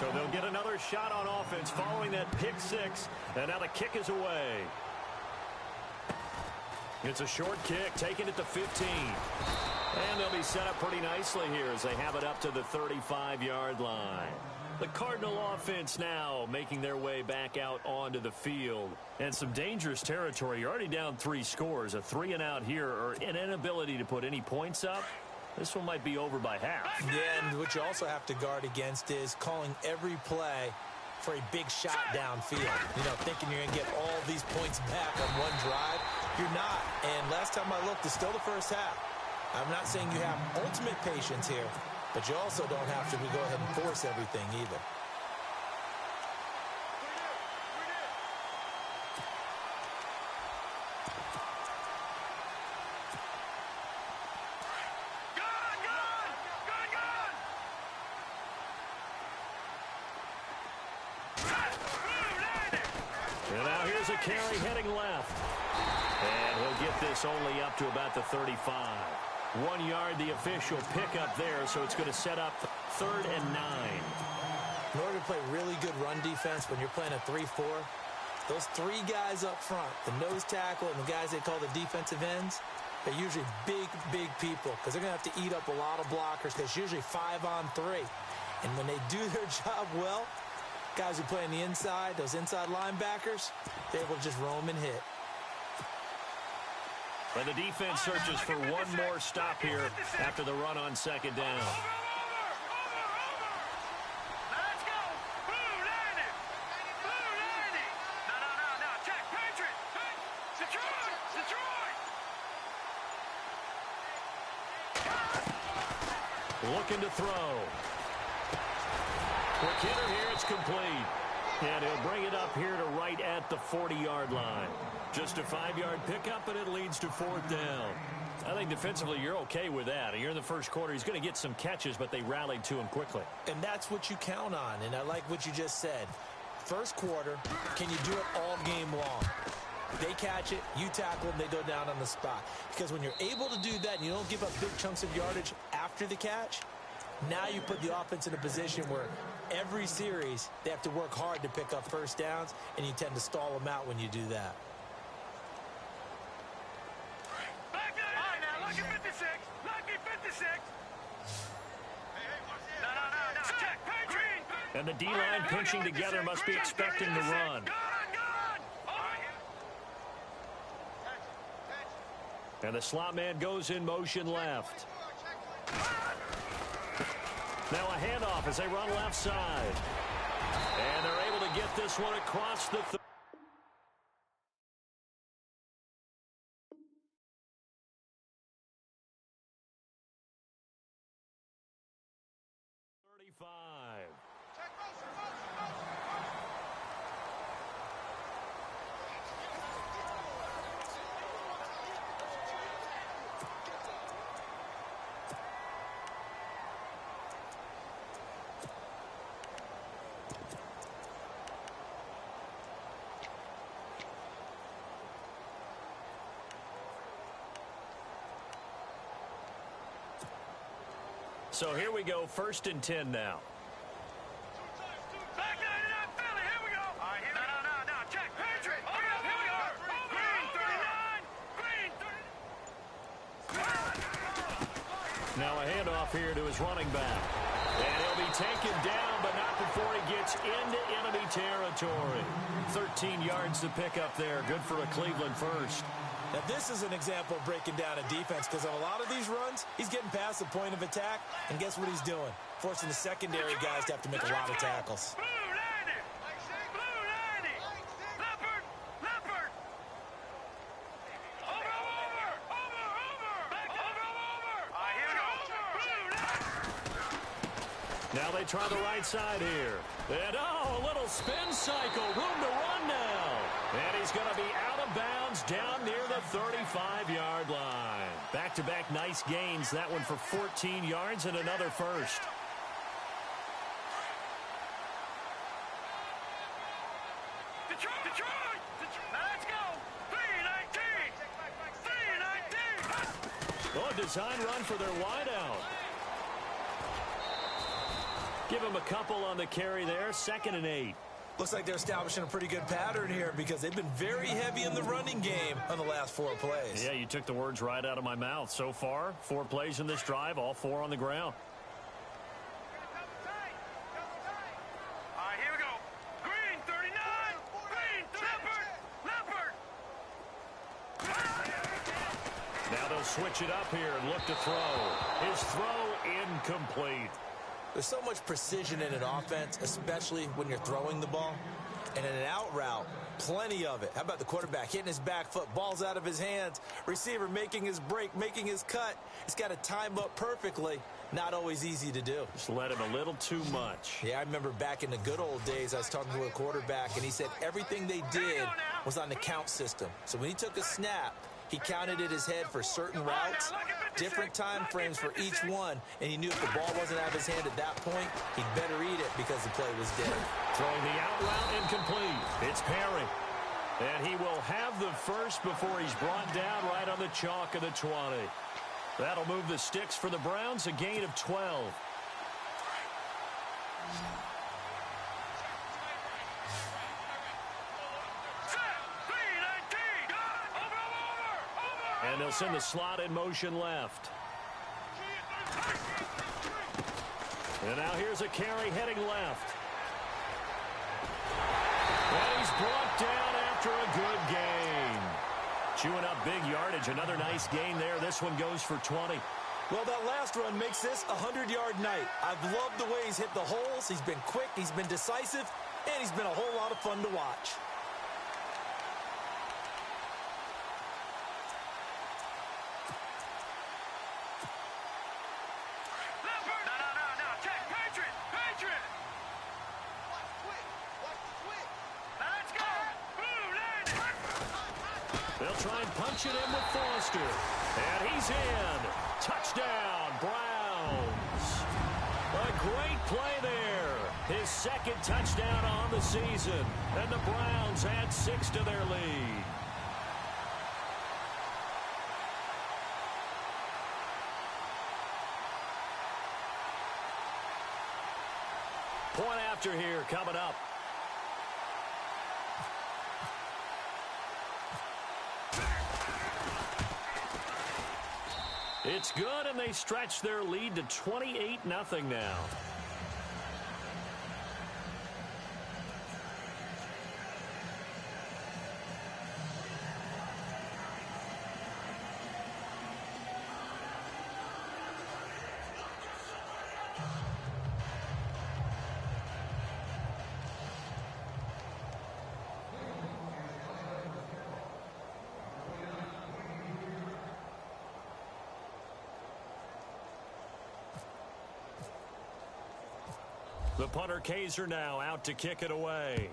So they'll get another shot on offense following that pick six. And now the kick is away. It's a short kick, taking it to 15. And they'll be set up pretty nicely here as they have it up to the 35-yard line. The Cardinal offense now making their way back out onto the field. And some dangerous territory. You're already down 3 scores. A 3-and-out here or an inability to put any points up. This one might be over by half. Yeah, and what you also have to guard against is calling every play for a big shot downfield. You know, thinking you're going to get all these points back on one drive. You're not. And last time I looked, it's still the first half. I'm not saying you have ultimate patience here, but you also don't have to go ahead and force everything either. And now here's a carry heading left. And he'll get this only up to about the 35. 1 yard, the official pickup there, so it's going to set up 3rd and 9. In order to play really good run defense when you're playing a 3-4, those 3 guys up front, the nose tackle and the guys they call the defensive ends, they're usually big, big people because they're going to have to eat up a lot of blockers because it's usually 5-on-3. And when they do their job well, guys who play on the inside, those inside linebackers, they're able to just roam and hit. And the defense searches for one more stop here after the run on 2nd down. Let's go. Blue 90. Blue 90. No. Check. Patriot. Detroit. Looking to throw. Quick hitter here. It's complete. And he'll bring it up here to right at the 40-yard line. Just a 5-yard pickup, and it leads to 4th down. I think defensively you're okay with that. You're in the first quarter. He's going to get some catches, but they rallied to him quickly. And that's what you count on, and I like what you just said. First quarter, can you do it all game long? They catch it, you tackle them, they go down on the spot. Because when you're able to do that and you don't give up big chunks of yardage after the catch, now you put the offense in a position where every series they have to work hard to pick up first downs, and you tend to stall them out when you do that. Now, lucky 56. Lucky 56. No. Check. Patriot. And the D-line pinching together must be expecting the run. And the slot man goes in motion left. Now a handoff as they run left side. And they're able to get this one across the 35. So here we go, 1st and 10 now. Back 99 Philly, here we go. All right, here no, check. Patriot. Here we go. Green 39. Now a handoff here to his running back. And he'll be taken down, but not before he gets into enemy territory. 13 yards to pick up there. Good for a Cleveland first. Now, this is an example of breaking down a defense because on a lot of these runs, he's getting past the point of attack, and guess what he's doing? Forcing the secondary guys to have to make a lot of tackles. Blue 90. Blue 90. Leopard. Over. All right, here we go. Blue 90. Now they try the right side here. And, a little spin cycle. Room to run now. And he's going to be out of bounds down near the 35-yard line. Back-to-back nice gains. That one for 14 yards and another first. Detroit. Let's go. 319. 319. Oh, a design run for their wideout. Give him a couple on the carry there, 2nd and 8. Looks like they're establishing a pretty good pattern here because they've been very heavy in the running game on the last 4 plays. Yeah, you took the words right out of my mouth. So far, 4 plays in this drive, all 4 on the ground. All right, here we go. Green, 39. Green, Leopard. Now they'll switch it up here and look to throw. His throw incomplete. There's so much precision in an offense, especially when you're throwing the ball. And in an out route, plenty of it. How about the quarterback hitting his back foot, ball's out of his hands, receiver making his break, making his cut. He's got to time up perfectly. Not always easy to do. Just let him a little too much. Yeah, I remember back in the good old days, I was talking to a quarterback, and he said everything they did was on the count system. So when he took a snap, he counted in his head for certain routes, different time frames for each one, and he knew if the ball wasn't out of his hand at that point, he'd better eat it because the play was dead. Throwing the out route incomplete. It's Perry. And he will have the first before he's brought down right on the chalk of the 20. That'll move the sticks for the Browns, a gain of 12. And they'll send the slot in motion left. And now here's a carry heading left. And he's brought down after a good gain. Chewing up big yardage. Another nice gain there. This one goes for 20. Well, that last run makes this a 100-yard night. I've loved the way he's hit the holes. He's been quick. He's been decisive. And he's been a whole lot of fun to watch. They'll try and punch it in with Foster. And he's in. Touchdown, Browns. A great play there. His 2nd touchdown on the season. And the Browns add 6 to their lead. Point after here coming up. It's good, and they stretch their lead to 28-0 now. The punter Kaiser now out to kick it away.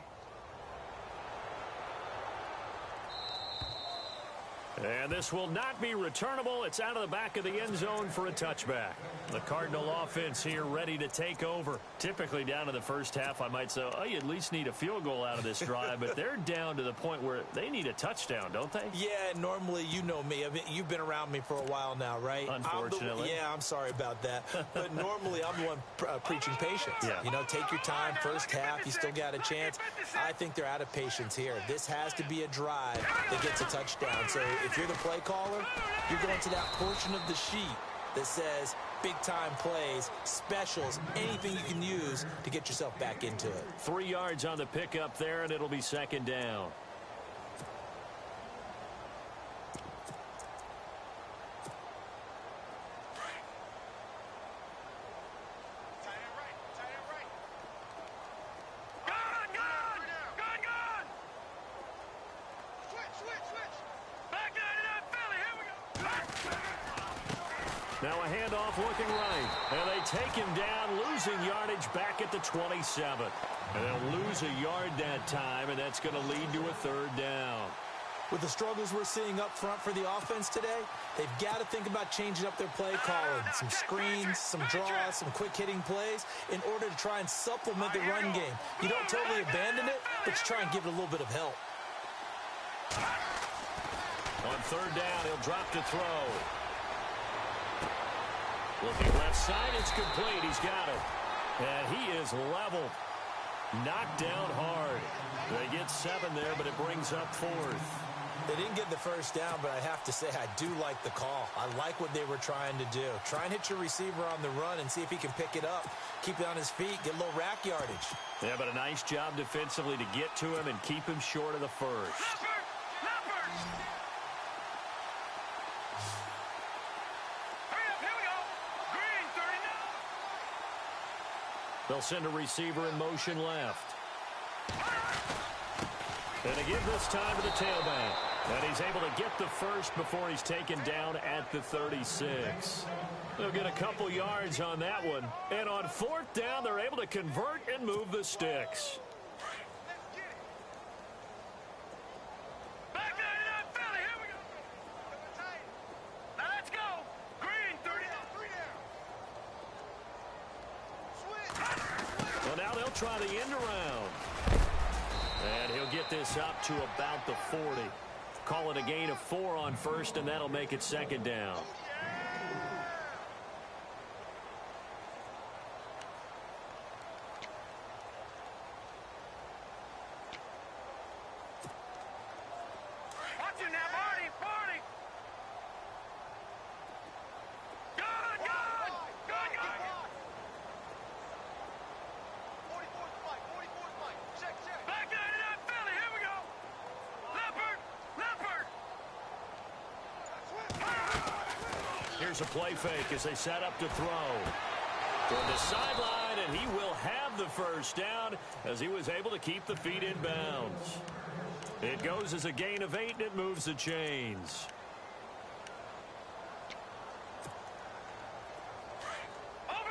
And this will not be returnable. It's out of the back of the end zone for a touchback. The Cardinal offense here ready to take over. Typically down to the first half, I might say, oh, you at least need a field goal out of this drive. But they're down to the point where they need a touchdown, don't they? Yeah, normally, you know me. I mean, you've been around me for a while now, right? Unfortunately. I'm sorry about that. But normally, I'm the one preaching patience. Yeah. You know, take your time. First half, you still got a chance. I think they're out of patience here. This has to be a drive that gets a touchdown. So if you're the play caller, you're going to that portion of the sheet that says big-time plays, specials, anything you can use to get yourself back into it. 3 yards on the pickup there, and it'll be 2nd down. Now a handoff looking right. And they take him down, losing yardage back at the 27. And they'll lose a yard that time, and that's going to lead to a 3rd down. With the struggles we're seeing up front for the offense today, they've got to think about changing up their play calling. Some screens, some draws, some quick-hitting plays in order to try and supplement the run game. You don't totally abandon it, but you try and give it a little bit of help. On 3rd down, he'll drop to throw. Looking left side, it's complete. He's got it. And he is leveled. Knocked down hard. They get 7 there, but it brings up 4th. They didn't get the first down, but I have to say I do like the call. I like what they were trying to do. Try and hit your receiver on the run and see if he can pick it up. Keep it on his feet, get a little rack yardage. Yeah, but a nice job defensively to get to him and keep him short of the first. Leopard! Hurry up, here we go. Green, 39. They'll send a receiver in motion left. And they give this time to the tailback. And he's able to get the first before he's taken down at the 36. They'll get a couple yards on that one. And on 4th down, they're able to convert and move the sticks. Back 99, Philly, here we go. Now let's go. Green, 39. Well, now they'll try the end around. And he'll get this up to about the 40. Call it a gain of 4 on 1st, and that'll make it 2nd down. Watch him now, Barney, Barney. Good. 44's Mike. Check. Back 99, Philly, here we go. Leopard. Here's a play fake as they set up to throw. From the sideline, and he will have the first down as he was able to keep the feet in bounds. It goes as a gain of 8, and it moves the chains. Over.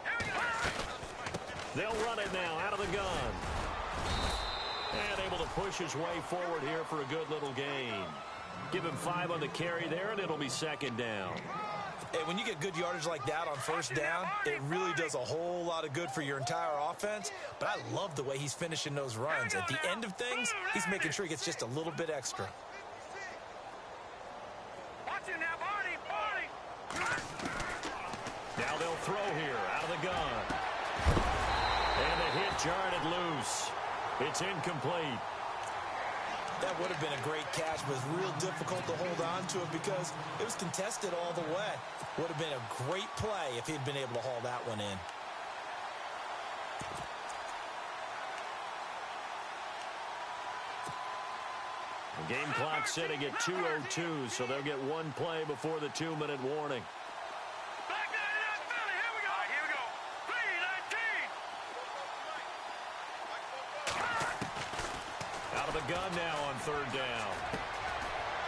Here we go. They'll run it now out of the gun. And able to push his way forward here for a good little gain. Give him 5 on the carry there, and it'll be 2nd down. Hey, when you get good yardage like that on 1st down, it really does a whole lot of good for your entire offense. But I love the way he's finishing those runs. At the end of things, he's making sure he gets just a little bit extra. Watch him now, Barney. Now they'll throw here out of the gun. And the hit jarred it loose. It's incomplete. That would have been a great catch, but it was real difficult to hold on to it because it was contested all the way. Would have been a great play if he'd been able to haul that one in. The game clock sitting at 2:02, so they'll get 1 play before the 2-minute warning. Back 99, Philly, here we go. Here we go. 3-19. Out of the gun now on 3rd down.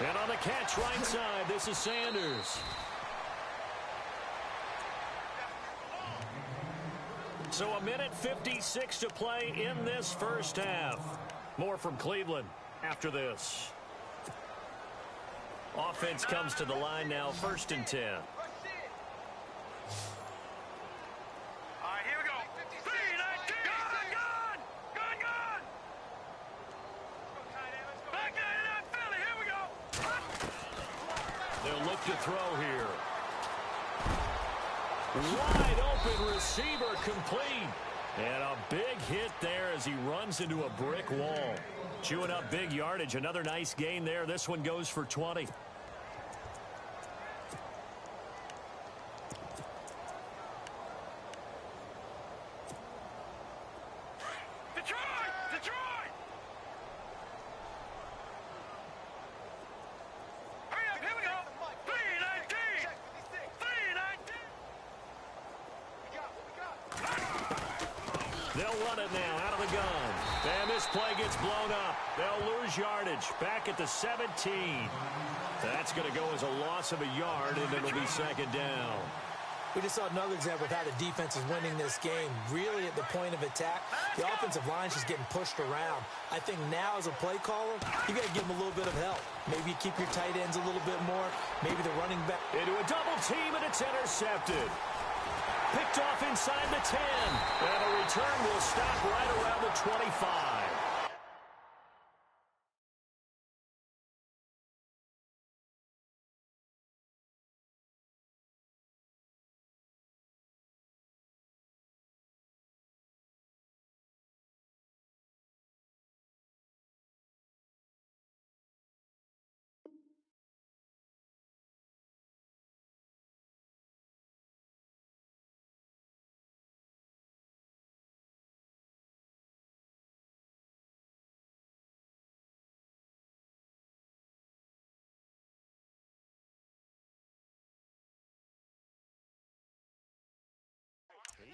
And on the catch right side, this is Sanders. So 1:56 to play in this first half. More from Cleveland after this. Offense comes to the line now, 1st and 10. All right, here we go. 3-19. Gun. Back 99, Philly, here we go. They'll look to throw here. Wide open receiver complete. And a big hit there as he runs into a brick wall. Chewing up big yardage. Another nice gain there. This one goes for 20. Detroit! Hurry up, here we go. 3-19. 3-19. They'll run it now out of the gun. And this play gets blown up. They'll lose yardage. Back at the 17. That's going to go as a loss of a yard, and it'll be 2nd down. We just saw another example of how the defense is winning this game. Really at the point of attack, the offensive line's just getting pushed around. I think now as a play caller, you got to give them a little bit of help. Maybe keep your tight ends a little bit more. Maybe the running back. Into a double team, and it's intercepted. Picked off inside the 10. And a return will stop right around the 25.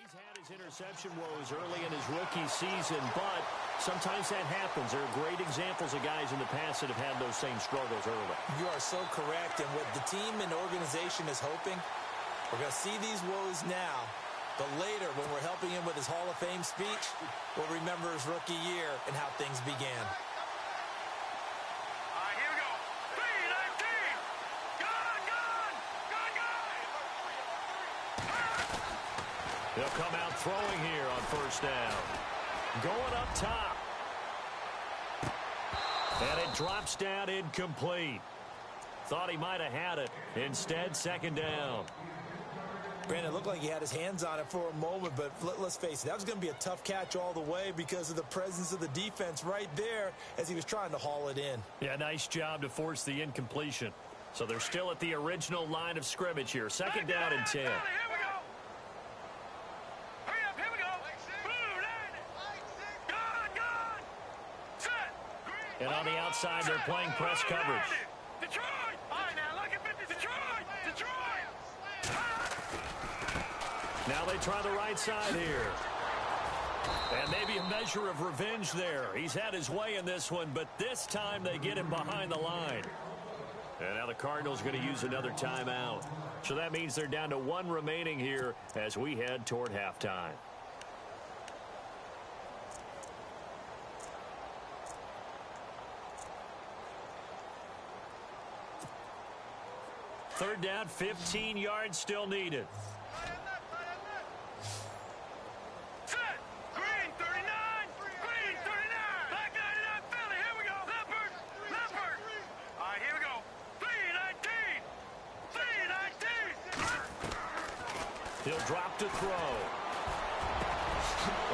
He's had his interception woes early in his rookie season, but sometimes that happens. There are great examples of guys in the past that have had those same struggles early. You are so correct, and what the team and organization is hoping, we're going to see these woes now, but later when we're helping him with his Hall of Fame speech, we'll remember his rookie year and how things began. Here we go. 3-19. Gun. He'll come out throwing here on first down. Going up top. And it drops down incomplete. Thought he might have had it. Instead, second down. Brandon, it looked like he had his hands on it for a moment, but let's face it, that was going to be a tough catch all the way because of the presence of the defense right there as he was trying to haul it in. Yeah, nice job to force the incompletion. So they're still at the original line of scrimmage here. Second down and 10. Here we go. Hurry up, here we go. Blue, gun. Set. And on the outside, they're playing press coverage. Detroit. All right, now look at 50. Detroit. Now they try the right side here. And maybe a measure of revenge there. He's had his way in this one, but this time they get him behind the line. And now the Cardinals going to use another timeout. So that means they're down to one remaining here as we head toward halftime. Third down, 15 yards still needed. Set. Green 39. Back 99 Philly. Here we go. Leopard. All right, here we go. 3-19. He'll drop to throw.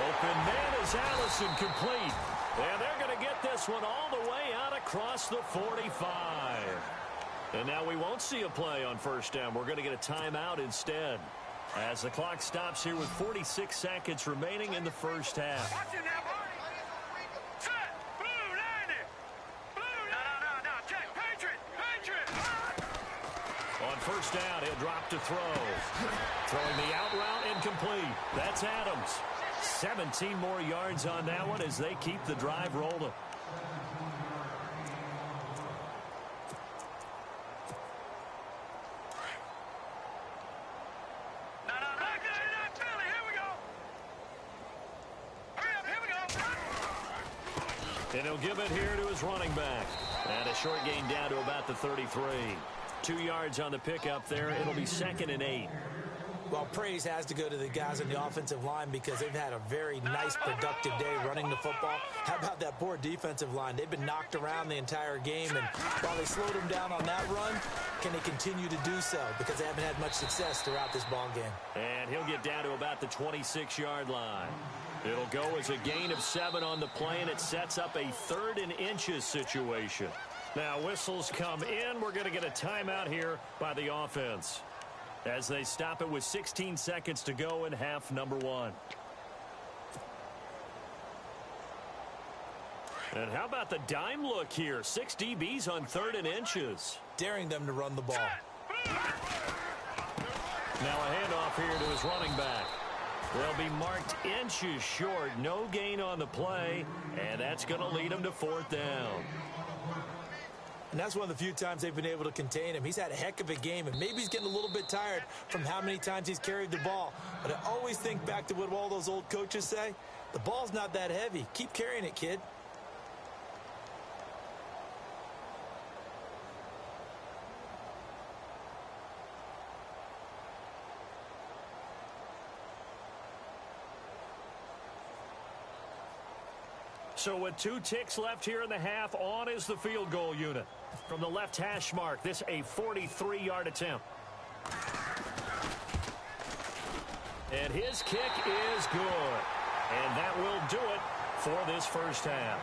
Open man is Allison, complete. And they're going to get this one all the way out across the 45. And now we won't see a play on first down. We're going to get a timeout instead as the clock stops here with 46 seconds remaining in the first half. Watch it now, Barney. Set. Blue 90. No. Check. Patriot. On first down, he'll drop to throw. Throwing the out route, incomplete. That's Adams. 17 more yards on that one as they keep the drive rolling. And he'll give it here to his running back. And a short gain down to about the 33. 2 yards on the pickup there. It'll be 2nd and 8. Well, praise has to go to the guys on the offensive line because they've had a very nice, productive day running the football. How about that poor defensive line? They've been knocked around the entire game, and while they slowed them down on that run, can they continue to do so? Because they haven't had much success throughout this ball game. And he'll get down to about the 26-yard line. It'll go as a gain of 7 on the play, and it sets up a 3rd and inches situation. Now, whistles come in. We're going to get a timeout here by the offense as they stop it with 16 seconds to go in half number 1. And how about the dime look here? 6 DBs on 3rd and inches. Daring them to run the ball. Now a handoff here to his running back. They'll be marked inches short. No gain on the play, and that's going to lead them to 4th down. And that's one of the few times they've been able to contain him. He's had a heck of a game, and maybe he's getting a little bit tired from how many times he's carried the ball. But I always think back to what all those old coaches say. The ball's not that heavy. Keep carrying it, kid. So with 2 ticks left here in the half, on is the field goal unit. From the left hash mark, this a 43-yard attempt. And his kick is good. And that will do it for this first half.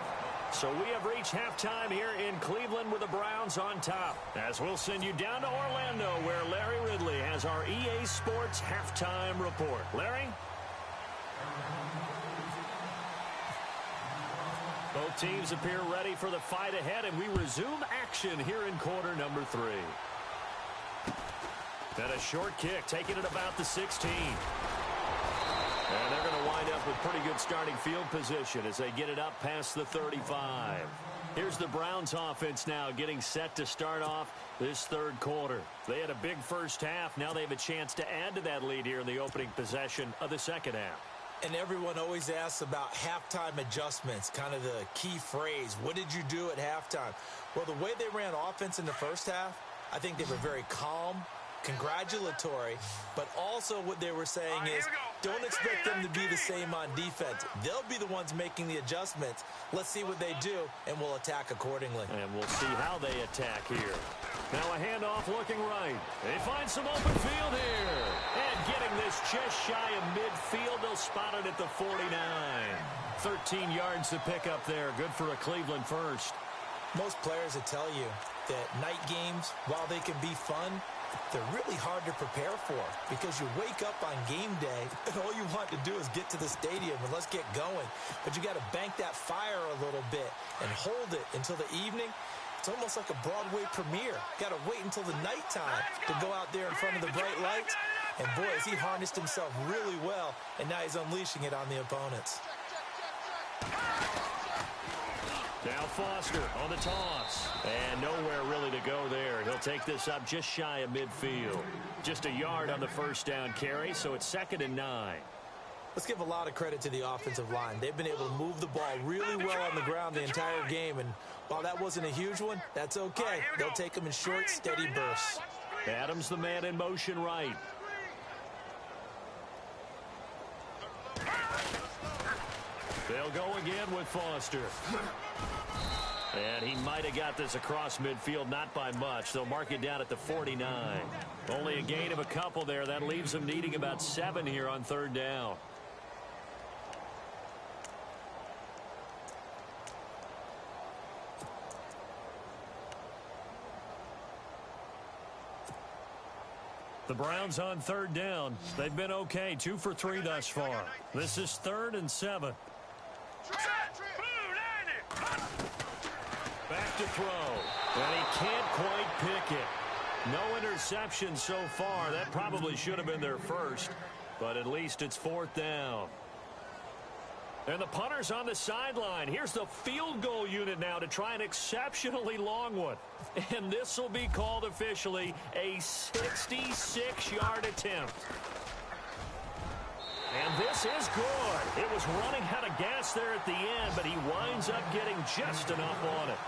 So we have reached halftime here in Cleveland with the Browns on top. As we'll send you down to Orlando where Larry Ridley has our EA Sports halftime report. Larry? Both teams appear ready for the fight ahead, and we resume action here in quarter number 3. And a short kick, taking it about the 16. And they're going to wind up with pretty good starting field position as they get it up past the 35. Here's the Browns offense now getting set to start off this third quarter. They had a big first half. Now they have a chance to add to that lead here in the opening possession of the second half. And everyone always asks about halftime adjustments, kind of the key phrase. What did you do at halftime? Well, the way they ran offense in the first half, I think they were very calm, congratulatory, but also what they were saying is don't expect them to be the same on defense. They'll be the ones making the adjustments. Let's see what they do, and we'll attack accordingly. And we'll see how they attack here. Now a handoff looking right. They find some open field here. And getting this just shy of midfield, they'll spot it at the 49. 13 yards to pick up there. Good for a Cleveland first. Most players will tell you that night games, while they can be fun, they're really hard to prepare for because you wake up on game day and all you want to do is get to the stadium and let's get going. But you got to bank that fire a little bit and hold it until the evening. It's almost like a Broadway premiere. Got to wait until the nighttime to go out there in front of the bright lights. And boy, has he harnessed himself really well, and now he's unleashing it on the opponents. Now Foster on the toss. And nowhere really to go there. He'll take this up just shy of midfield. Just a yard on the first down carry, so it's 2nd and 9. Let's give a lot of credit to the offensive line. They've been able to move the ball really well on the ground the entire game, and while that wasn't a huge one, that's okay. They'll take them in short, steady bursts. Adams the man in motion right. They'll go again with Foster. And he might have got this across midfield, not by much. They'll mark it down at the 49. Only a gain of a couple there. That leaves them needing about 7 here on 3rd down. The Browns on 3rd down. They've been okay, 2 for 3 thus far. This is 3rd and 7. Back to throw. And he can't quite pick it. No interception so far. That probably should have been their first. But at least it's 4th down. And the punter's on the sideline. Here's the field goal unit now to try an exceptionally long one. And this will be called officially a 66-yard attempt. And this is good. It was running out of gas there at the end, but he winds up getting just enough on it.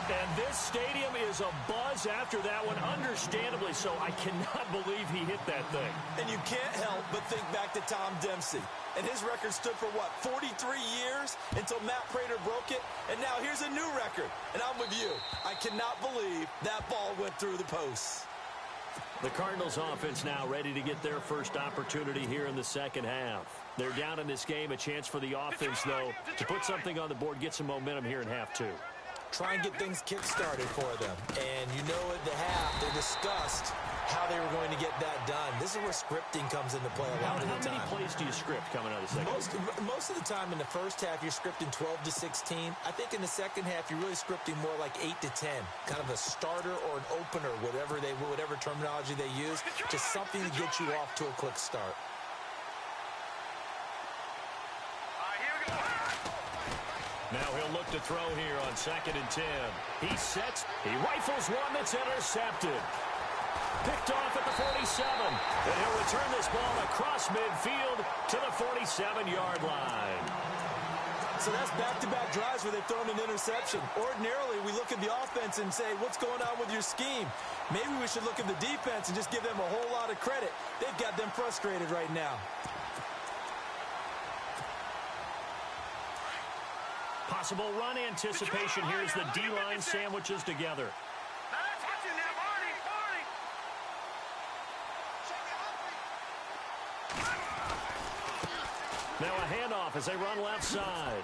And this stadium is abuzz after that one, understandably so. I cannot believe he hit that thing. And you can't help but think back to Tom Dempsey. And his record stood for, what, 43 years until Matt Prater broke it? And now here's a new record. And I'm with you. I cannot believe that ball went through the posts. The Cardinals offense now ready to get their first opportunity here in the second half. They're down in this game. A chance for the offense, though, to put something on the board, get some momentum here in half 2. Try and get things kick-started for them. And you know at the half, they discussed how they were going to get that done. This is where scripting comes into play a lot of the time. How many plays do you script coming out of the second? Most of the time in the first half, you're scripting 12 to 16. I think in the second half, you're really scripting more like 8 to 10. Kind of a starter or an opener, whatever terminology they use. Just something to get you off to a quick start. Now he'll look to throw here on 2nd and 10. He sets. He rifles one that's intercepted. Picked off at the 47. And he'll return this ball across midfield to the 47-yard line. So that's back-to-back drives where they've thrown an interception. Ordinarily, we look at the offense and say, what's going on with your scheme? Maybe we should look at the defense and just give them a whole lot of credit. They've got them frustrated right now. Possible run anticipation here as the D-line sandwiches together. Now a handoff as they run left side.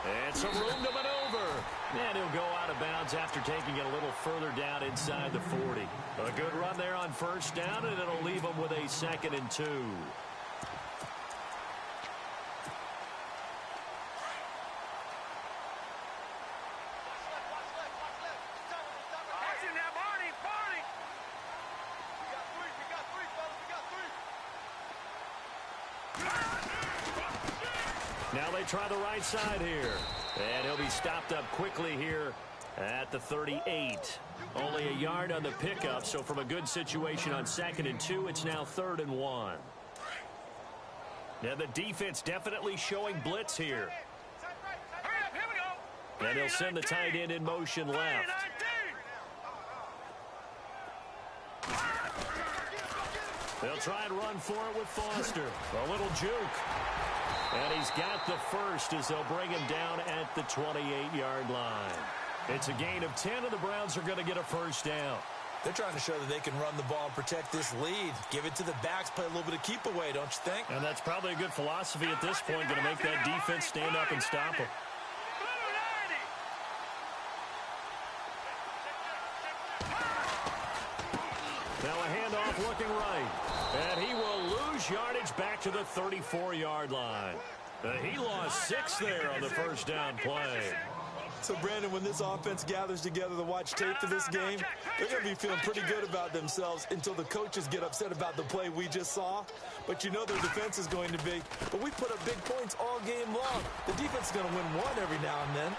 And some room to maneuver. And he'll go out of bounds after taking it a little further down inside the 40. A good run there on first down, and it'll leave them with a 2nd and 2. We got three, fellas. We got three. Now they try the right side here. And he'll be stopped up quickly here at the 38. Only a yard on the pickup, so from a good situation on 2nd and 2, it's now 3rd and 1. Now the defense definitely showing blitz here. And they'll send the tight end in motion left. They'll try and run for it with Foster. A little juke. And he's got the first as they'll bring him down at the 28-yard line. It's a gain of 10, and the Browns are going to get a first down. They're trying to show that they can run the ball and protect this lead. Give it to the backs, play a little bit of keep away, don't you think? And that's probably a good philosophy at this point, going to make that defense stand up and stop them. Now a handoff looking right. And he will lose yardage back to the 34-yard line. He lost 6 there on the first down play. So, Brandon, when this offense gathers together to watch tape for this game, they're going to be feeling pretty good about themselves until the coaches get upset about the play we just saw. But you know their defense is going to be. But we put up big points all game long. The defense is going to win one every now and then.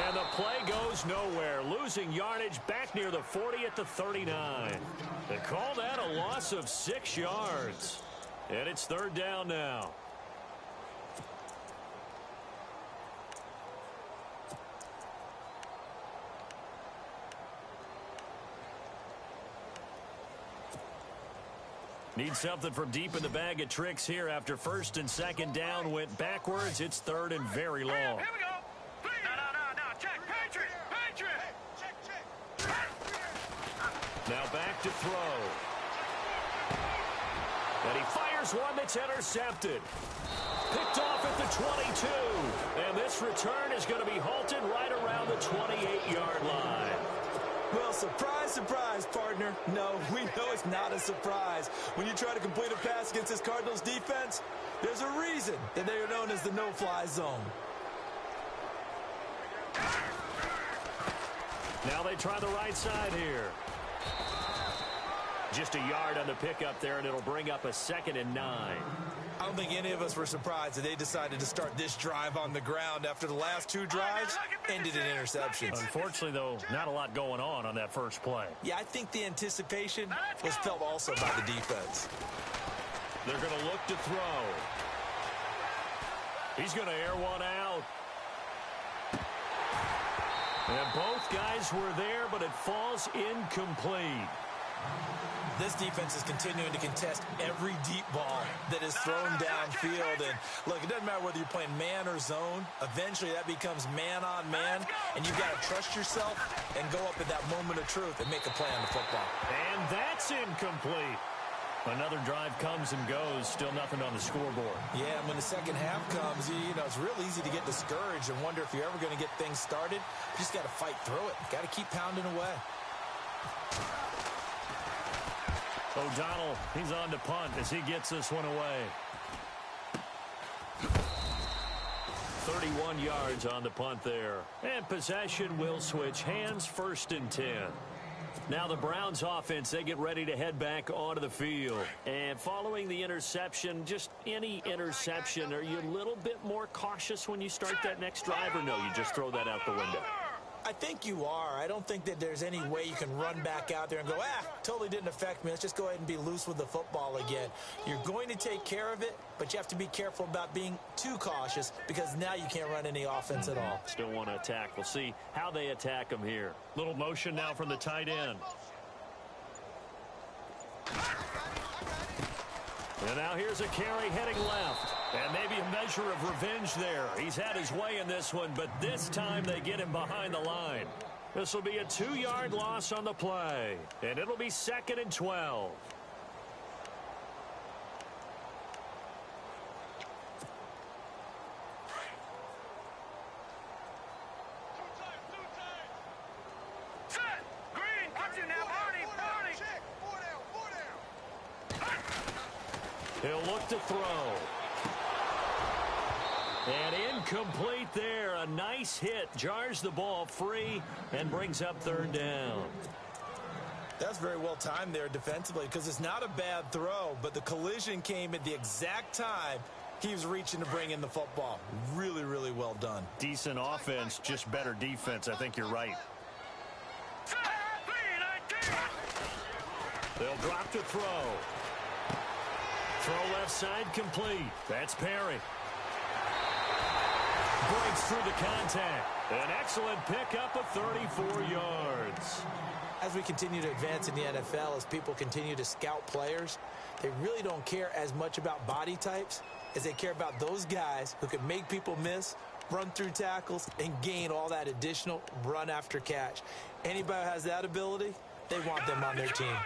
And the play goes nowhere, losing yardage back near the 40 at the 39. They call that a loss of 6 yards. And it's 3rd down now. Need something from deep in the bag of tricks here after 1st and 2nd down went backwards. It's 3rd and very long. Here we go. No. Check. Patriot. Check. Now back to throw. And he fires one that's intercepted. Picked off at the 22. And this return is going to be halted right around the 28-yard line. Well, surprise, surprise, partner. No, we know it's not a surprise. When you try to complete a pass against this Cardinals defense, there's a reason that they are known as the no-fly zone. Now they try the right side here. Just a yard on the pickup there, and it'll bring up a 2nd and 9. I don't think any of us were surprised that they decided to start this drive on the ground after the last 2 drives ended in interceptions. Unfortunately, though, not a lot going on that first play. Yeah, I think the anticipation was felt also by the defense. They're going to look to throw. He's going to air one out. And both guys were there, but it falls incomplete. This defense is continuing to contest every deep ball that is thrown downfield. And, look, it doesn't matter whether you're playing man or zone. Eventually, that becomes man-on-man, and you've got to trust yourself and go up at that moment of truth and make a play on the football. And that's incomplete. Another drive comes and goes. Still nothing on the scoreboard. Yeah, and when the second half comes, you know, it's real easy to get discouraged and wonder if you're ever going to get things started. You just got to fight through it. Got to keep pounding away. O'Donnell, he's on to punt as he gets this one away. 31 yards on the punt there. And possession will switch hands, 1st and 10. Now the Browns offense, they get ready to head back onto the field. And following the interception, just any interception, are you a little bit more cautious when you start that next drive, or no, you just throw that out the window? I think you are. I don't think that there's any way you can run back out there and go, totally didn't affect me. Let's just go ahead and be loose with the football again. You're going to take care of it, but you have to be careful about being too cautious because now you can't run any offense at all. Still want to attack. We'll see how they attack them here. Little motion now from the tight end. And now here's a carry heading left. And maybe a measure of revenge there. He's had his way in this one, but this time they get him behind the line. This will be a 2-yard loss on the play. And it'll be 2nd and 12. Set. Green. Watch it now. Barney. Check. 4 down. He'll look to throw. And incomplete there. A nice hit. Jars the ball free and brings up 3rd down. That's very well timed there defensively because it's not a bad throw, but the collision came at the exact time He was reaching to bring in the football. Really, really well done. Decent offense, just better defense. I think you're right. They'll drop to throw. Throw left side complete. That's Perry. Breaks through the contact. An excellent pickup of 34 yards. As we continue to advance in the NFL, as people continue to scout players, they really don't care as much about body types as they care about those guys who can make people miss, run through tackles, and gain all that additional run after catch. Anybody who has that ability, they want them on their team.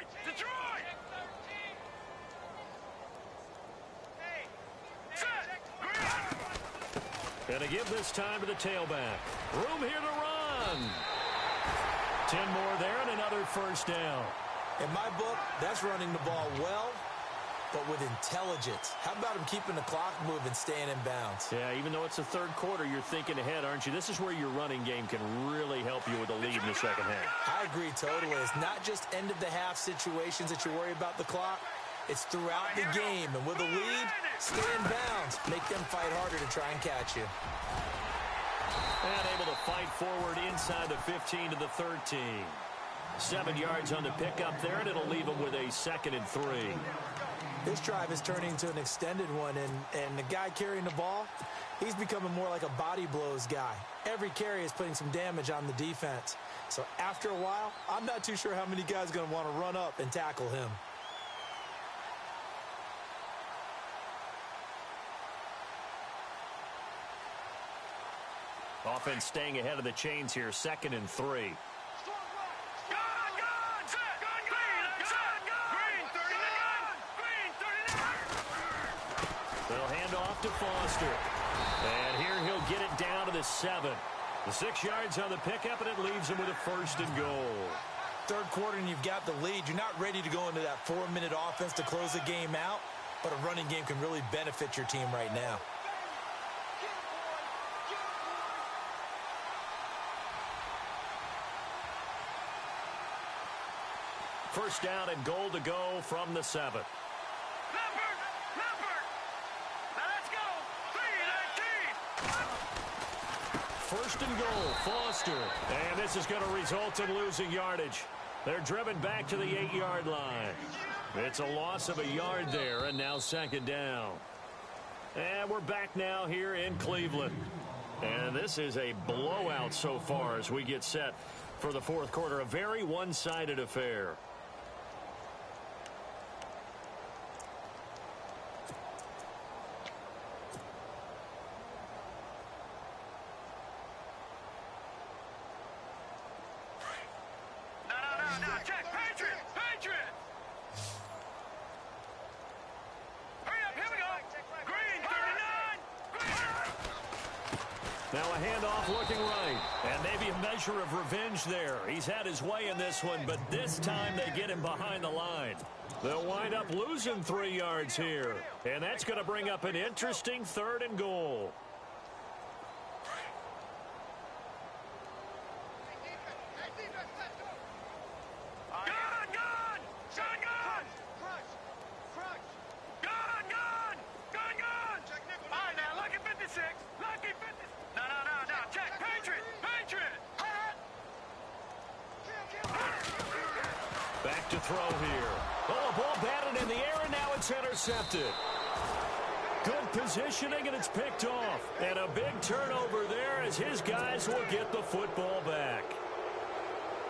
Gonna give this time to the tailback. Room here to run. 10 more there and another first down. In my book, that's running the ball well, but with intelligence. How about him keeping the clock moving, staying in bounds? Yeah, even though it's the third quarter, you're thinking ahead, aren't you? This is where your running game can really help you with a lead in the second half. I agree totally. It's not just end-of-the-half situations that you worry about the clock. It's throughout the game. And with a lead, stay in bounds. Make them fight harder to try and catch you. And able to fight forward inside the 15 to the 13. 7 yards on the pickup there, and it'll leave them with a 2nd and 3. This drive is turning into an extended one, and the guy carrying the ball, he's becoming more like a body blows guy. Every carry is putting some damage on the defense. So after a while, I'm not too sure how many guys are going to want to run up and tackle him. Offense staying ahead of the chains here, 2nd and 3. They'll hand off to Foster. And here he'll get it down to the 7. The 6 yards on the pickup, and it leaves him with a 1st and goal. Third quarter and you've got the lead. You're not ready to go into that 4-minute offense to close the game out, but a running game can really benefit your team right now. First down and goal to go from the 7. First and goal, Foster. And this is going to result in losing yardage. They're driven back to the 8-yard line. It's a loss of a yard there, and now 2nd down. And we're back now here in Cleveland. And this is a blowout so far as we get set for the 4th quarter. A very one-sided affair. Now a handoff looking right. And maybe a measure of revenge there. He's had his way in this one, but this time they get him behind the line. They'll wind up losing 3 yards here. And that's going to bring up an interesting 3rd and goal. Back to throw here. Oh, a ball batted in the air, and now it's intercepted. Good positioning, and it's picked off. And a big turnover there as his guys will get the football back.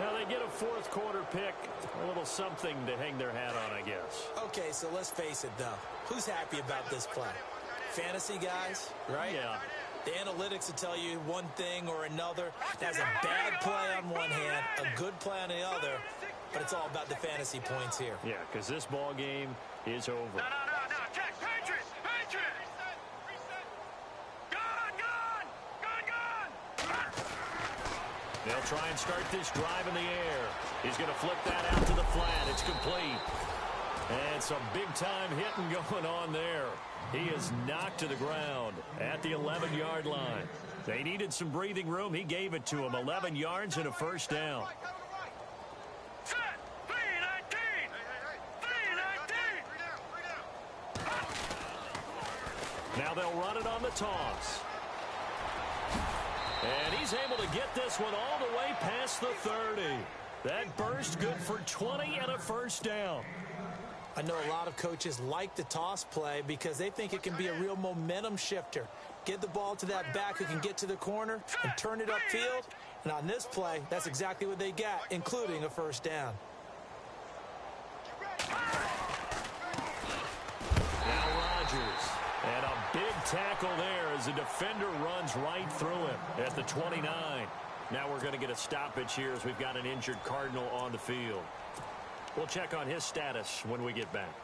Now they get a 4th quarter pick. A little something to hang their hat on, I guess. Okay, so let's face it, though. Who's happy about this play? Fantasy guys, right? Yeah. The analytics will tell you one thing or another. That's a bad play on one hand, a good play on the other, but it's all about the fantasy points here. Yeah, because this ball game is over. No, check, Patriots! Gun! They'll try and start this drive in the air. He's going to flip that out to the flat. It's complete. And some big-time hitting going on there. He is knocked to the ground at the 11-yard line. They needed some breathing room. He gave it to them. 11 yards and a first down. Set! 319! 319! Now they'll run it on the toss. And he's able to get this one all the way past the 30. That burst good for 20 and a first down. I know a lot of coaches like the toss play because they think it can be a real momentum shifter. Get the ball to that back who can get to the corner and turn it upfield. And on this play, that's exactly what they got, including a first down. Now Rodgers. And a big tackle there as the defender runs right through him at the 29. Now we're going to get a stoppage here as we've got an injured Cardinal on the field. We'll check on his status when we get back.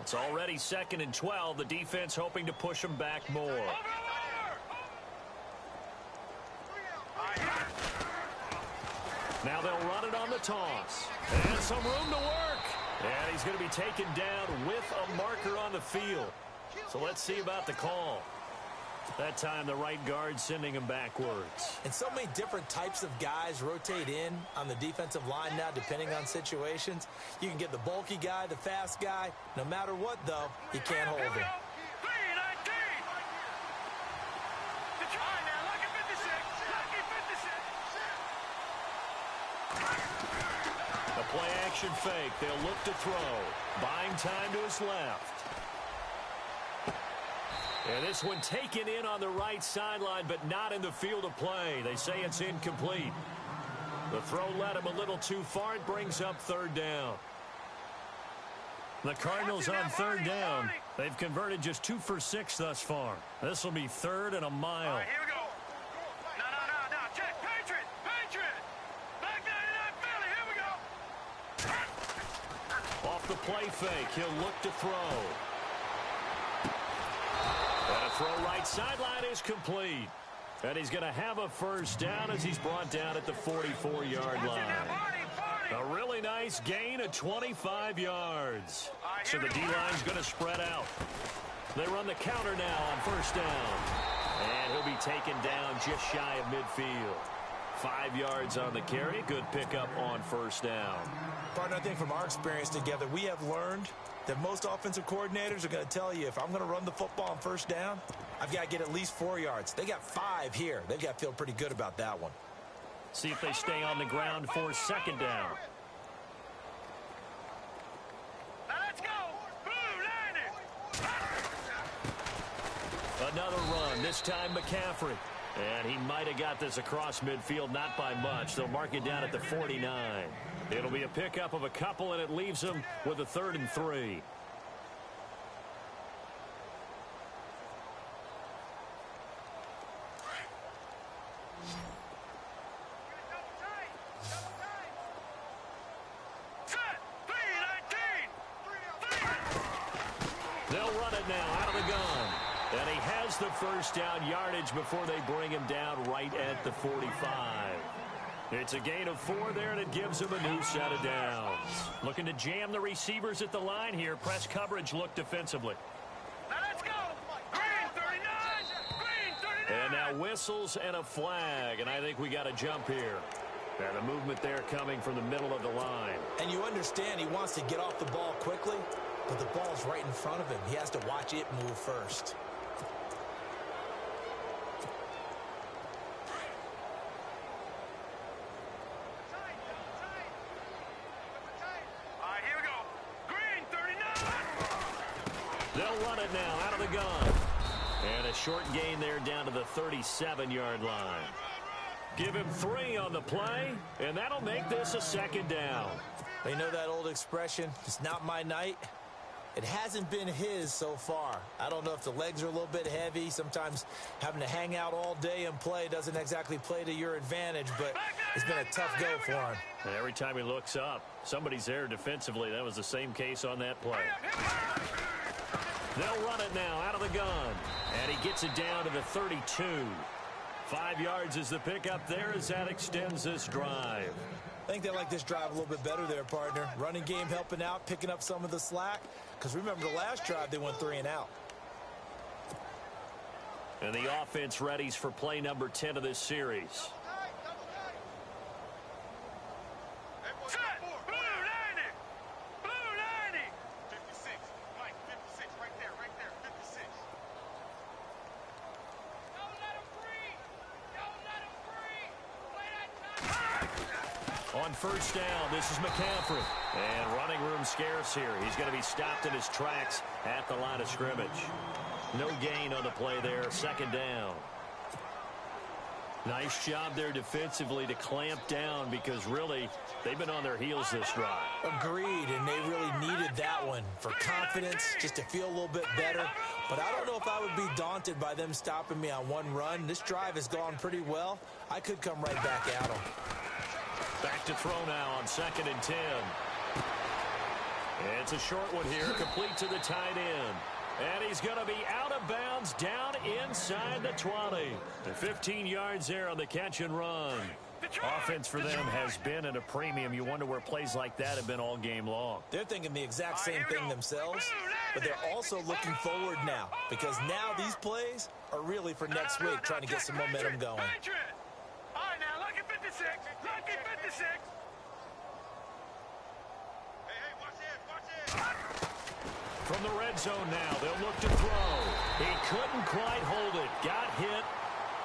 It's already 2nd and 12. The defense hoping to push them back more. Now they'll run it on the toss. And some room to work. And he's going to be taken down with a marker on the field. So let's see about the call. That time the right guard sending him backwards. And so many different types of guys rotate in on the defensive line now depending on situations. You can get the bulky guy, the fast guy. No matter what, though, you can't hold him. The play action fake. They'll look to throw. Buying time to his left. And this one taken in on the right sideline, but not in the field of play. They say it's incomplete. The throw led him a little too far. It brings up 3rd down. The Cardinals on 3rd down. They've converted just 2 for 6 thus far. This will be 3rd and a mile. All right, here we go. No. Check. Patriot. Back 99 Philly. Here we go. Off the play fake. He'll look to throw. And a throw right sideline is complete. And he's going to have a first down as he's brought down at the 44-yard line. A really nice gain of 25 yards. So the D-line's going to spread out. They run the counter now on first down. And he'll be taken down just shy of midfield. 5 yards on the carry. Good pickup on first down. Partner, I think from our experience together, we have learned that most offensive coordinators are going to tell you if I'm going to run the football on first down, I've got to get at least 4 yards. They got 5 here. They've got to feel pretty good about that one. See if they stay on the ground for 2nd down. Now let's go. Blue line it. Another run, this time McCaffrey. And he might have got this across midfield, not by much. They'll mark it down at the 49. It'll be a pickup of a couple, and it leaves them with a 3rd and 3. They'll run it now out of the gun. And he has the first down yardage before they bring him down right at the 45. It's a gain of 4 there, and it gives him a new set of downs. Looking to jam the receivers at the line here. Press coverage look defensively. Now let's go. Green 39. Green 39. And now whistles and a flag, and I think we got a jump here. And a movement there coming from the middle of the line. And you understand he wants to get off the ball quickly, but the ball's right in front of him. He has to watch it move first. They'll run it now out of the gun. And a short gain there down to the 37-yard line. Give him 3 on the play, and that'll make this a 2nd down. You know that old expression, it's not my night? It hasn't been his so far. I don't know if the legs are a little bit heavy. Sometimes having to hang out all day and play doesn't exactly play to your advantage, but it's been a tough go for him. And every time he looks up, somebody's there defensively. That was the same case on that play. They'll run it now out of the gun. And he gets it down to the 32. 5 yards is the pickup there as that extends this drive. I think they like this drive a little bit better there, partner. Running game helping out, picking up some of the slack. Because remember the last drive, they went 3 and out. And the offense readies for play number 10 of this series. Set. On first down, this is McCaffrey. And running room scarce here. He's going to be stopped in his tracks at the line of scrimmage. No gain on the play there. Second down. Nice job there defensively to clamp down because really they've been on their heels this drive. Agreed, and they really needed that one for confidence, just to feel a little bit better. But I don't know if I would be daunted by them stopping me on one run. This drive has gone pretty well. I could come right back at them. Back to throw now on 2nd and 10. It's a short one here, complete to the tight end. And he's going to be out of bounds down inside the 20. The 15 yards there on the catch and run. Offense for them has been at a premium. You wonder where plays like that have been all game long. They're thinking the exact same thing themselves, but they're also looking forward now because now these plays are really for next week, trying to get some momentum going. All right, now, lucky 56. Lucky 56. Hey, watch this. From the red zone now, they'll look to throw. He couldn't quite hold it. Got hit.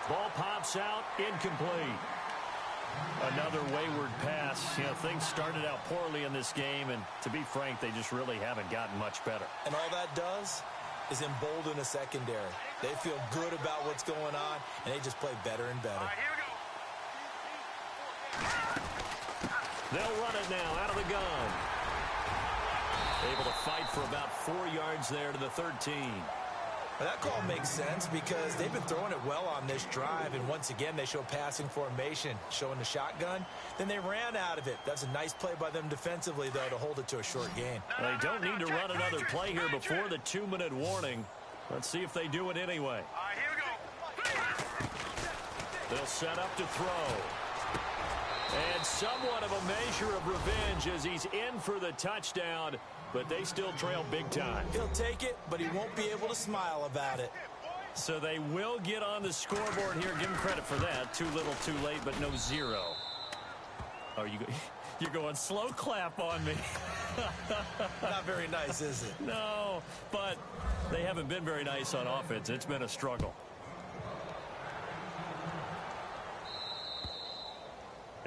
Ball pops out. Incomplete. Another wayward pass. You know, things started out poorly in this game, and to be frank, they just really haven't gotten much better. And all that does is embolden a secondary. They feel good about what's going on, and they just play better and better. All right, here we go. They'll run it now out of the gun. Able to fight for about 4 yards there to the 13. Well, that call makes sense because they've been throwing it well on this drive, and once again they show passing formation, showing the shotgun. Then they ran out of it. That's a nice play by them defensively, though, to hold it to a short gain. They don't need to run another play here before the 2-minute warning. Let's see if they do it anyway. All right, here we go. They'll set up to throw. And somewhat of a measure of revenge as he's in for the touchdown, but they still trail big time. He'll take it, but he won't be able to smile about it. So they will get on the scoreboard here. Give him credit for that. Too little, too late, but no zero. Oh, you're going slow clap on me. Not very nice, is it? No, but they haven't been very nice on offense. It's been a struggle.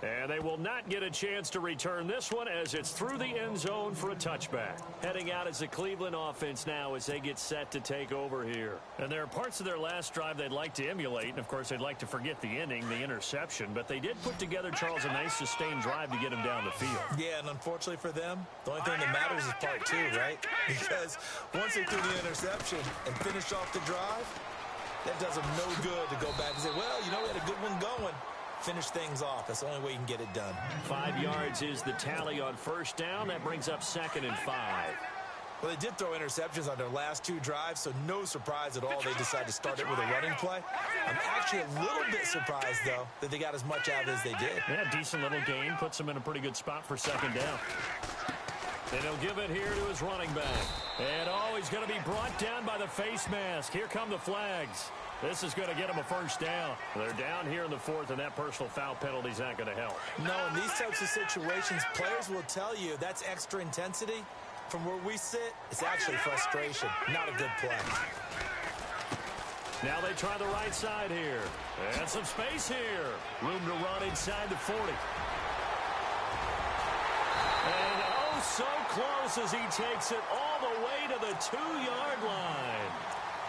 And they will not get a chance to return this one as it's through the end zone for a touchback. Heading out as the Cleveland offense now as they get set to take over here. And there are parts of their last drive they'd like to emulate. And, of course, they'd like to forget the ending, the interception. But they did put together, Charles, a nice sustained drive to get him down the field. Yeah, and unfortunately for them, the only thing that matters is part two, right? Because once they threw the interception and finished off the drive, that does them no good to go back and say, well, you know, we had a good one going. Finish things off. That's the only way you can get it done. 5 yards is the tally on first down. That brings up 2nd and 5. Well, they did throw interceptions on their last 2 drives, so no surprise at all they decided to start it with a running play. I'm actually a little bit surprised, though, that they got as much out as they did. Yeah, decent little gain. Puts them in a pretty good spot for 2nd down. And he'll give it here to his running back. And, oh, he's going to be brought down by the face mask. Here come the flags. This is going to get them a first down. They're down here in the 4th, and that personal foul penalty is not going to help. No, in these types of situations, players will tell you that's extra intensity. From where we sit, it's actually frustration, not a good play. Now they try the right side here. And some space here. Room to run inside the 40. And oh, so close as he takes it all the way to the 2-yard line.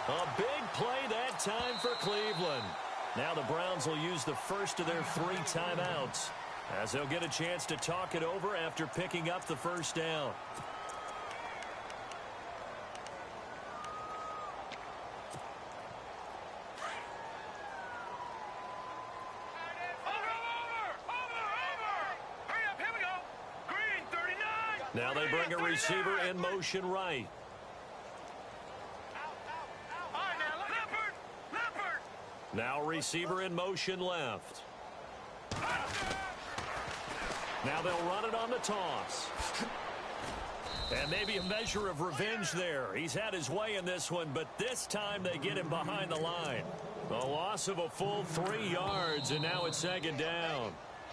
A big play that time for Cleveland. Now the Browns will use the first of their 3 timeouts as they'll get a chance to talk it over after picking up the first down. Hurry up, here we go. Green, 39. Now they bring a receiver in motion right. Now receiver in motion left. Now they'll run it on the toss. And maybe a measure of revenge there. He's had his way in this one, but this time they get him behind the line. The loss of a full 3 yards, and now it's 2nd down.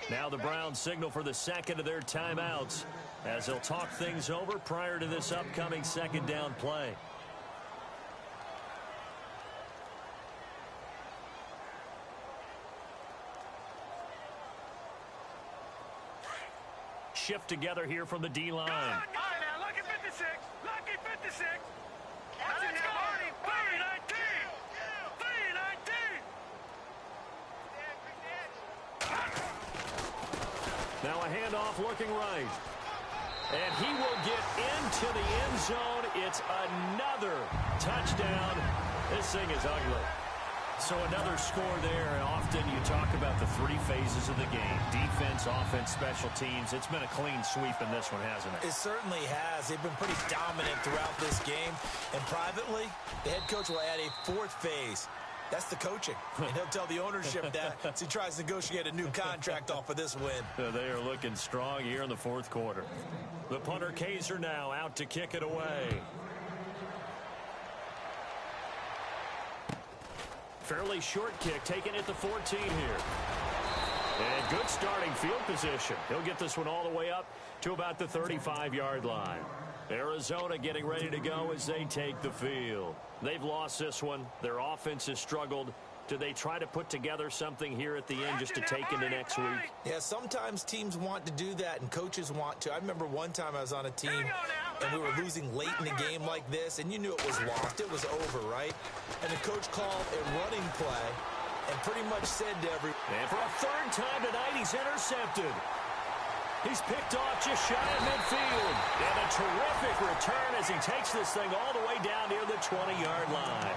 Now the Browns signal for the 2nd of their timeouts as they'll talk things over prior to this upcoming 2nd down play. shift together here from the D-line. All right, now, lucky 56. Lucky 56. That's it now, Hardy. 319. 319. Now a handoff looking right. And he will get into the end zone. It's another touchdown. This thing is ugly. So another score there. Often you talk about the three phases of the game. Defense, offense, special teams. It's been a clean sweep in this one, hasn't it? It certainly has. They've been pretty dominant throughout this game. And privately, the head coach will add a fourth phase. That's the coaching. And he'll tell the ownership that as he tries to negotiate a new contract off of this win. They are looking strong here in the fourth quarter. The punter Kaiser now out to kick it away. Fairly short kick taken at the 14 here. And good starting field position. He'll get this one all the way up to about the 35-yard line. Arizona getting ready to go as they take the field. They've lost this one. Their offense has struggled. Do they try to put together something here at the end just to take into next week? Yeah, sometimes teams want to do that and coaches want to. I remember one time I was on a team and we were losing late in the game like this, and you knew it was lost. It was over, right? And the coach called a running play and pretty much said to And for a third time tonight, he's intercepted. He's picked off just shy of midfield. And a terrific return as he takes this thing all the way down near the 20-yard line.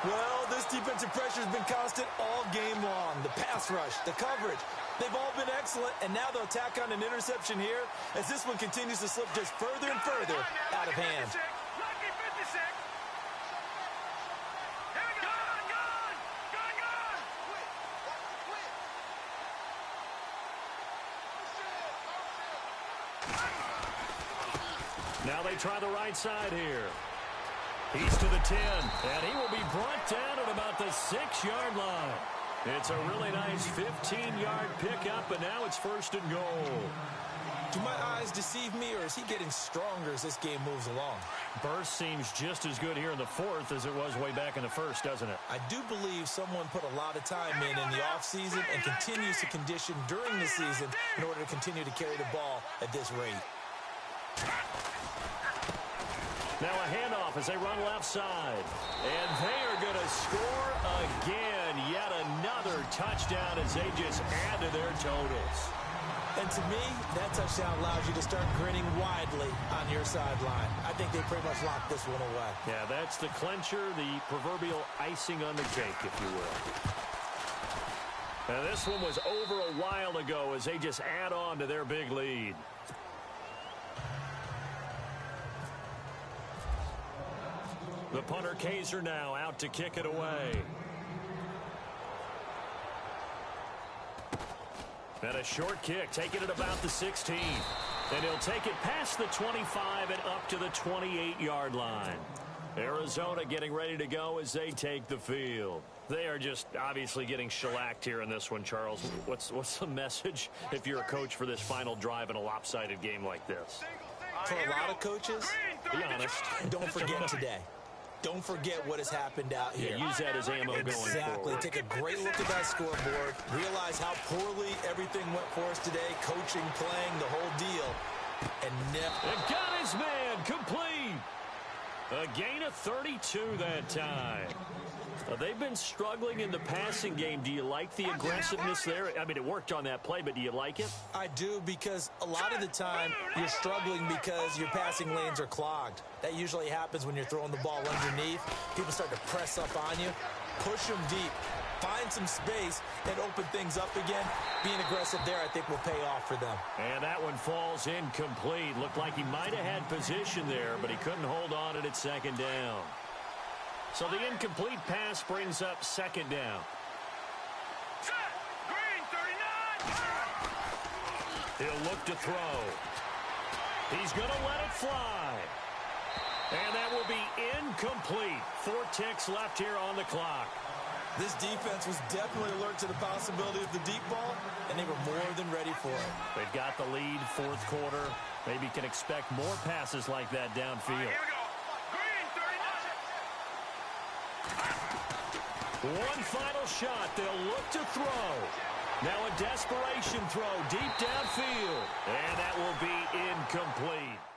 Well, this defensive pressure has been constant all game long. The pass rush, the coverage, they've all been excellent, and now they'll tack on an interception here as this one continues to slip just further and further out of hand. Lucky 56. Here we go. Gone. Now they try the right side here. He's to the 10, and he will be brought down at about the 6-yard line. It's a really nice 15-yard pickup, and now it's first and goal. Do my eyes deceive me, or is he getting stronger as this game moves along? Burst seems just as good here in the fourth as it was way back in the first, doesn't it? I do believe someone put a lot of time in the offseason and continues to condition during the season in order to continue to carry the ball at this rate. Now a handoff as they run left side. And they are going to score again. Yet another touchdown as they just add to their totals. And to me, that touchdown allows you to start grinning widely on your sideline. I think they pretty much locked this one away. Yeah, that's the clincher, the proverbial icing on the cake, if you will. Now this one was over a while ago as they just add on to their big lead. The punter Kaiser now out to kick it away. And a short kick taken at about the 16. And he'll take it past the 25 and up to the 28-yard line. Arizona getting ready to go as they take the field. They are just obviously getting shellacked here in this one, Charles. What's the message if you're a coach for this final drive in a lopsided game like this? For a lot of coaches, Be honest. don't forget today. Don't forget what has happened out here. Yeah, use that as ammo going Exactly. forward. Take a great look at that scoreboard. Realize how poorly everything went for us today. Coaching, playing, the whole deal. And never. They've got his man complete. A gain of 32 that time. They've been struggling in the passing game. Do you like the aggressiveness there? I mean, it worked on that play, but do you like it? I do, because a lot of the time you're struggling because your passing lanes are clogged. That usually happens when you're throwing the ball underneath. People start to press up on you. Push them deep. Find some space and open things up again. Being aggressive there, I think, will pay off for them. And that one falls incomplete. Looked like he might have had position there, but he couldn't hold on it at second down. So the incomplete pass brings up second down. Set. Green 39. He'll look to throw. He's going to let it fly. And that will be incomplete. 4 ticks left here on the clock. This defense was definitely alert to the possibility of the deep ball, and they were more than ready for it. They've got the lead, fourth quarter. Maybe can expect more passes like that downfield. Here we go. Green 39. One final shot. They'll look to throw. Now a desperation throw deep downfield. And that will be incomplete.